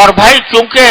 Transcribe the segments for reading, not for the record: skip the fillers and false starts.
اور بھائی چونکہ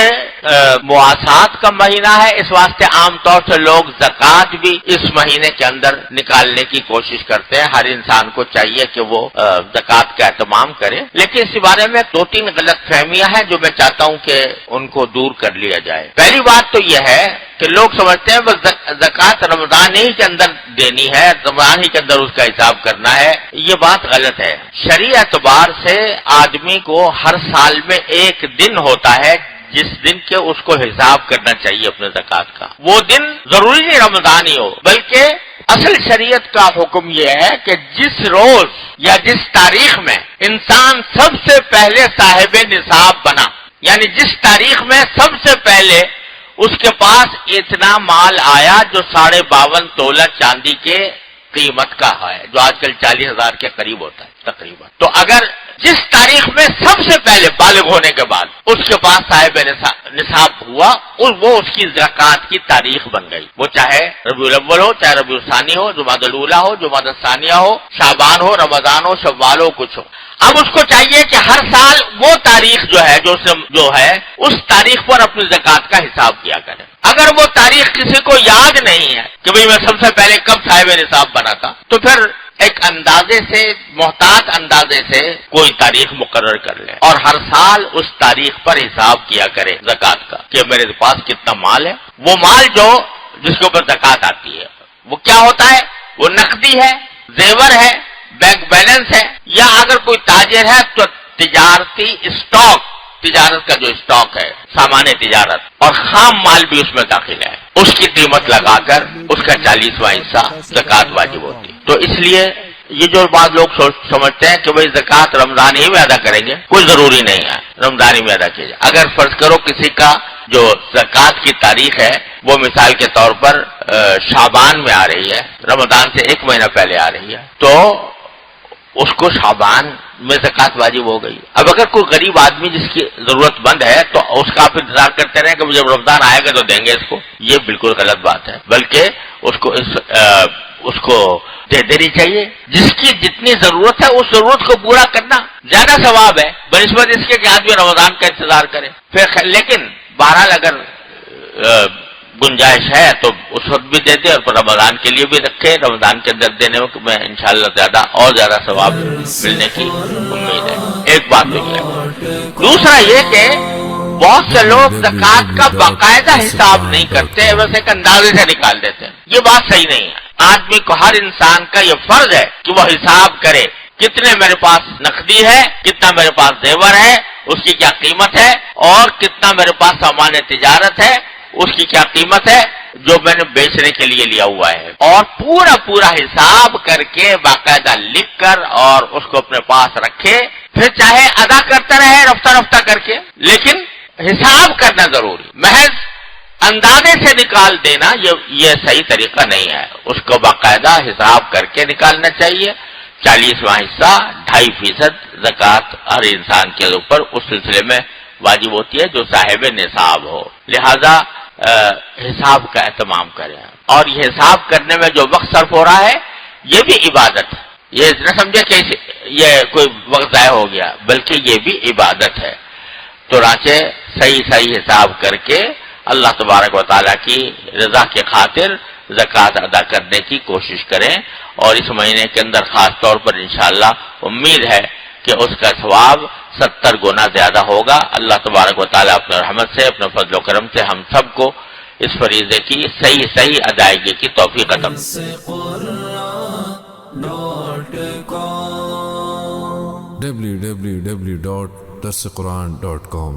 مواصلات کا مہینہ ہے، اس واسطے عام طور سے لوگ زکوٰۃ بھی اس مہینے کے اندر نکالنے کی کوشش کرتے ہیں۔ ہر انسان کو چاہیے کہ وہ زکوٰۃ کا اہتمام کرے، لیکن اس بارے میں 2-3 غلط فہمیاں ہیں جو میں چاہتا ہوں کہ ان کو دور کر لیا جائے۔ پہلی بات تو یہ ہے کہ لوگ سمجھتے ہیں بس زکوٰۃ رمضان ہی کے اندر دینی ہے، رمضان ہی کے اندر اس کا حساب کرنا ہے۔ یہ بات غلط ہے۔ شرعی اعتبار سے آدمی کو ہر سال میں ایک دن ہوتا ہے جس دن کے اس کو حساب کرنا چاہیے اپنے زکوٰۃ کا۔ وہ دن ضروری نہیں رمضان ہی ہو، بلکہ اصل شریعت کا حکم یہ ہے کہ جس روز یا جس تاریخ میں انسان سب سے پہلے صاحب نصاب بنا، یعنی جس تاریخ میں سب سے پہلے اس کے پاس اتنا مال آیا جو 52.5 تولہ چاندی کے قیمت کا ہے، جو آج کل 40,000 کے قریب ہوتا ہے تقریباً، تو اگر جس تاریخ میں سب سے پہلے بالغ ہونے کے بعد اس کے پاس صاحب نصاب ہوا، وہ اس کی زکوٰۃ کی تاریخ بن گئی، وہ چاہے ربیع الاول ہو، چاہے ربیع الثانی ہو، جمادی الاولیٰ ہو، جمادی الثانیہ ہو، شعبان ہو، رمضان ہو، شوال ہو، کچھ ہو۔ اب اس کو چاہیے کہ ہر سال وہ تاریخ جو ہے اس تاریخ پر اپنی زکوٰۃ کا حساب کیا کرے۔ اگر وہ تاریخ کسی کو یاد نہیں ہے کہ بھئی میں سب سے پہلے کب صاحب نصاب بنا تھا، تو پھر ایک اندازے سے، محتاط اندازے سے کوئی تاریخ مقرر کر لے اور ہر سال اس تاریخ پر حساب کیا کرے زکوٰۃ کا کہ میرے پاس کتنا مال ہے۔ وہ مال جس کے اوپر زکوٰۃ آتی ہے وہ کیا ہوتا ہے؟ وہ نقدی ہے، زیور ہے، بینک بیلنس ہے، یا اگر کوئی تاجر ہے تو تجارتی اسٹاک، تجارت کا جو اسٹاک ہے، سامان تجارت، اور خام مال بھی اس میں داخل ہے، اس کی قیمت لگا کر اس کا 40واں حصہ زکوٰۃ واجب ہوتی ہے۔ تو اس لیے یہ جو بعض لوگ سمجھتے ہیں کہ بھئی زکوٰۃ رمضان ہی میں ادا کریں گے، کوئی ضروری نہیں ہے رمضان ہی میں ادا کیجیے۔ اگر فرض کرو کسی کا جو زکوٰۃ کی تاریخ ہے وہ مثال کے طور پر شعبان میں آ رہی ہے، رمضان سے 1 مہینہ پہلے آ رہی ہے، تو اس کو شعبان میں زکوٰۃ واجب ہو گئی۔ اب اگر کوئی غریب آدمی جس کی ضرورت مند ہے تو اس کا آپ انتظار کرتے رہیں کہ جب رمضان آئے گا تو دیں گے اس کو، یہ بالکل غلط بات ہے، بلکہ اس کو دے دینی چاہیے۔ جس کی جتنی ضرورت ہے اس ضرورت کو پورا کرنا زیادہ ثواب ہے بنسبت اس کے کہ آدمی رمضان کا انتظار کرے۔ پھر لیکن بہرحال اگر گنجائش ہے تو اس وقت بھی دے دے اور رمضان کے لیے بھی رکھے، رمضان کے اندر دینے میں انشاءاللہ زیادہ ثواب ملنے کی امید ہے۔ ایک بات تو یہ ہے۔ دوسرا یہ کہ بہت سے لوگ زکوٰۃ کا باقاعدہ حساب نہیں کرتے، بس ایک اندازے سے نکال دیتے ہیں۔ یہ بات صحیح نہیں ہے۔ آدمی کو، ہر انسان کا یہ فرض ہے کہ وہ حساب کرے کتنے میرے پاس نقدی ہے، کتنا میرے پاس زیور ہے، اس کی کیا قیمت ہے، اور کتنا میرے پاس سامان تجارت ہے، اس کی کیا قیمت ہے جو میں نے بیچنے کے لیے لیا ہوا ہے، اور پورا حساب کر کے باقاعدہ لکھ کر اور اس کو اپنے پاس رکھے، پھر چاہے ادا کرتا رہے رفتہ کر کے، لیکن حساب کرنا ضروری۔ محض اندازے سے نکال دینا یہ صحیح طریقہ نہیں ہے، اس کو باقاعدہ حساب کر کے نکالنا چاہیے۔ 40واں حصہ 2.5% زکوٰۃ ہر انسان کے اوپر اس سلسلے میں واجب ہوتی ہے جو صاحب نصاب ہو، لہذا حساب کا اہتمام کریں۔ اور یہ حساب کرنے میں جو وقت صرف ہو رہا ہے یہ بھی عبادت ہے، یہ نہ سمجھے کہ یہ کوئی وقت ضائع ہو گیا، بلکہ یہ بھی عبادت ہے۔ تو چنانچہ صحیح حساب کر کے اللہ تبارک و تعالیٰ کی رضا کے خاطر زکوٰۃ ادا کرنے کی کوشش کریں، اور اس مہینے کے اندر خاص طور پر انشاءاللہ امید ہے کہ اس کا ثواب 70 گنا زیادہ ہوگا۔ اللہ تبارک و تعالیٰ اپنے رحمت سے، اپنے فضل و کرم سے ہم سب کو اس فریضے کی صحیح ادائیگی کی توفیق عطا www.darsequran.com